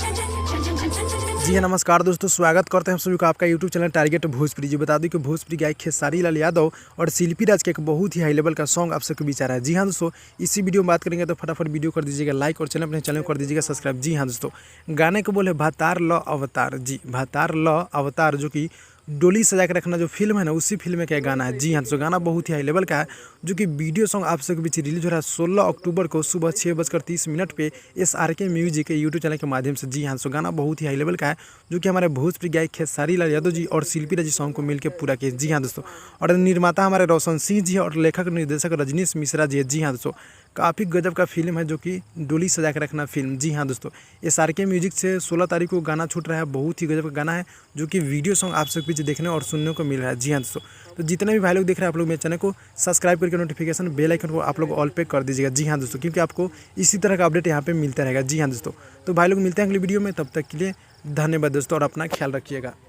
जी हाँ, नमस्कार दोस्तों, स्वागत करते हैं हम सभी को आपका यूट्यूब चैनल टारगेट भोजपुरी। जी बता दूं कि भोजपुरी गायक खेसारी लाल यादव और शिल्पी राज का एक बहुत ही हाई लेवल का सॉन्ग आप सबके बीच आ रहा है। जी हाँ दोस्तों, इसी वीडियो में बात करेंगे तो फटाफट वीडियो कर दीजिएगा लाइक और अपने चैनल को कर दीजिएगा सब्सक्राइब। जी हाँ दोस्तों, गाने को बोले भातार ल अवतार। जी भातार ल अवतार, जो कि डोली सजा के रखना जो फिल्म है ना, उसी फिल्म का गाना है। जी हाँ दोस्तों, गाना बहुत ही हाई लेवल का है, जो कि वीडियो सॉन्ग आप सबके बीच रिलीज हो रहा है 16 अक्टूबर को सुबह 6:30 पे SRK म्यूजिक के यूट्यूब चैनल के माध्यम से। जी हाँ दोस्तों, गाना बहुत ही हाई लेवल का है, जो कि हमारे भोजपुरी गायक खेसारी लाल यादव जी और शिल्पी राज सॉन्ग को मिलकर पूरा किया। जी हाँ दोस्तों, और निर्माता हमारे रोशन सिंह जी है और लेखक निर्देशक रजनीश मिश्रा जी है। जी हाँ दोस्तों, काफ़ी गजब का फिल्म है, जो कि डोली सजा के रखना फिल्म। जी हाँ दोस्तों, SRK म्यूजिक से 16 तारीख को गाना छूट रहा है, बहुत ही गजब का गाना है, जो कि वीडियो सॉन्ग आप सबके बीच देखने और सुनने को मिल रहा है। जी हाँ दोस्तों, तो जितने भी भाई लोग देख रहे हैं, आप लोग मेरे चैनल को सब्सक्राइब करके नोटिफिकेशन बेल आइकन को आप लोग ऑल पे कर दीजिएगा। जी हाँ दोस्तों, क्योंकि आपको इसी तरह का अपडेट यहाँ पे मिलता रहेगा। जी हाँ दोस्तों, तो भाई लोग मिलते हैं अगली वीडियो में, तब तक के लिए धन्यवाद दोस्तों, और अपना ख्याल रखिएगा।